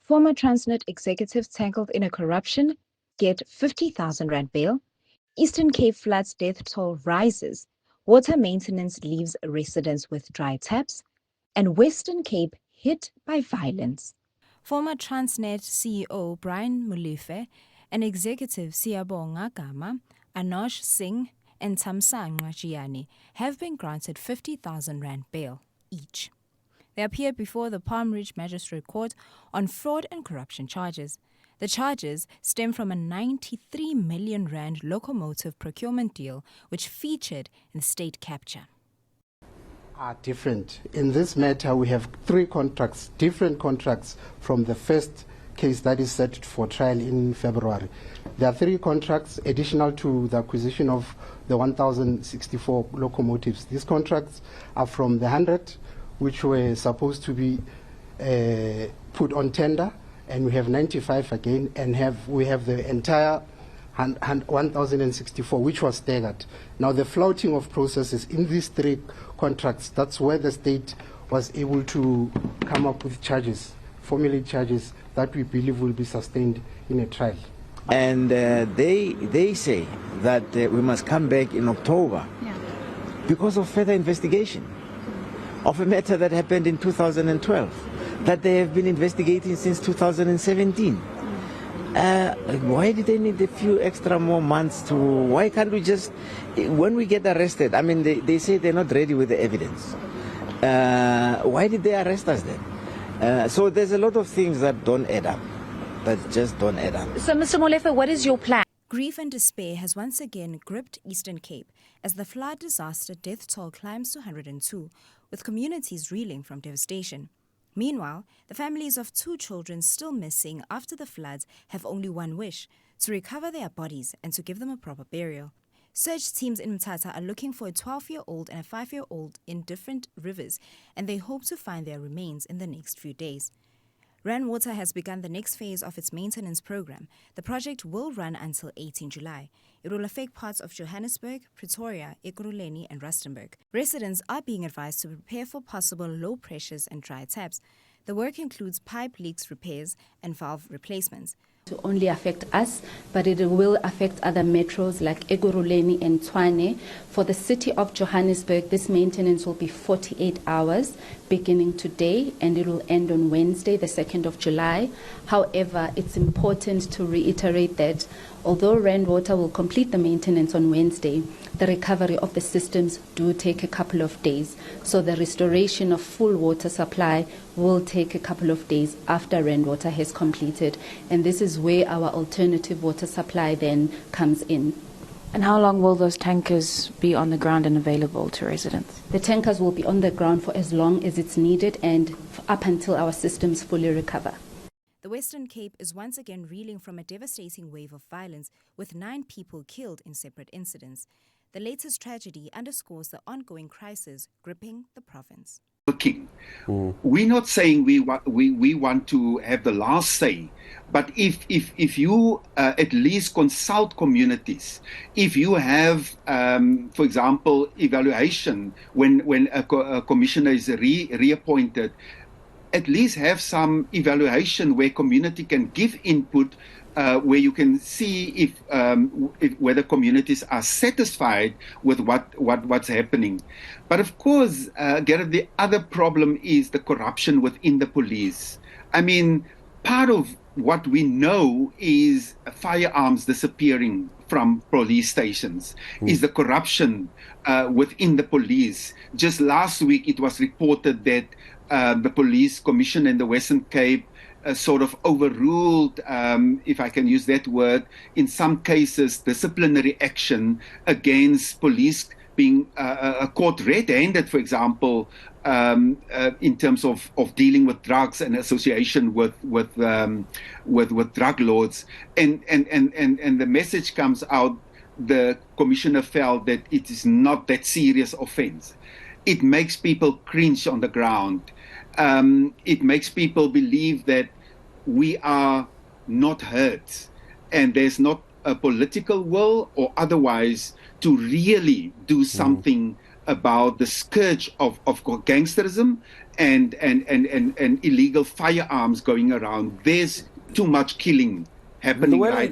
Former Transnet executives tangled in a corruption get 50,000 rand bail. Eastern Cape floods death toll rises. Water maintenance leaves residents with dry taps. And Western Cape hit by violence. Former Transnet CEO Brian Molefe and executive Siyabonga Gama, Anosh Singh, and Thamsanqa Giani have been granted 50,000 rand bail each. They appeared before the Palm Ridge Magistrate Court on fraud and corruption charges. The charges stem from a 93 million rand locomotive procurement deal which featured in state capture. Are different. In this matter, we have three contracts, different contracts from the first case that is set for trial in February. There are three contracts additional to the acquisition of the 1,064 locomotives. These contracts are from the 100, which were supposed to be put on tender, and we have 95 again, and we have the entire 1,064, which was staggered. Now, the flouting of processes in these three contracts, that's where the state was able to come up with charges, formulate charges that we believe will be sustained in a trial. And they say that we must come back in October because of further investigation of a matter that happened in 2012 that they have been investigating since 2017. Why did they need a few extra more months to, why can't we just, when we get arrested, I mean, they say they're not ready with the evidence. Why did they arrest us then? So there's a lot of things that don't add up, that just don't add up. So, Mr. Molefe, what is your plan? Grief and despair has once again gripped Eastern Cape as the flood disaster death toll climbs to 102, with communities reeling from devastation. Meanwhile, the families of two children still missing after the floods have only one wish: to recover their bodies and to give them a proper burial. Search teams in Mthatha are looking for a 12-year-old and a 5-year-old in different rivers, and they hope to find their remains in the next few days. Rand Water has begun the next phase of its maintenance program. The project will run until 18 July. It will affect parts of Johannesburg, Pretoria, Ekurhuleni and Rustenburg. Residents are being advised to prepare for possible low pressures and dry taps. The work includes pipe leaks repairs and valve replacements. To only affect us, but it will affect other metros like Ekurhuleni and Tshwane. For the city of Johannesburg, this maintenance will be 48 hours beginning today, and it will end on Wednesday, the 2nd of July. However, it's important to reiterate that although Rand Water will complete the maintenance on Wednesday, the recovery of the systems do take a couple of days. So the restoration of full water supply will take a couple of days after Rand Water has completed. And this is where our alternative water supply then comes in. And how long will those tankers be on the ground and available to residents? The tankers will be on the ground for as long as it's needed and up until our systems fully recover. The Western Cape is once again reeling from a devastating wave of violence, with 9 people killed in separate incidents. The latest tragedy underscores the ongoing crisis gripping the province. We're not saying we want to have the last say, but if you at least consult communities, if you have, for example, evaluation when a commissioner is reappointed, at least have some evaluation where community can give input, where you can see if whether communities are satisfied with what's happening. But of course, Gareth, the other problem is the corruption within the police. I mean, part of what we know is firearms disappearing from police stations, is the corruption within the police. Just last week, it was reported that the police commission in the Western Cape sort of overruled, if I can use that word, in some cases, disciplinary action against police being caught red-handed, for example, in terms of dealing with drugs and association with drug lords. And the message comes out, the commissioner felt that it is not that serious offense. It makes people cringe on the ground. It makes people believe that we are not heard, and there's not a political will or otherwise to really do something about the scourge of gangsterism and illegal firearms going around. There's too much killing happening right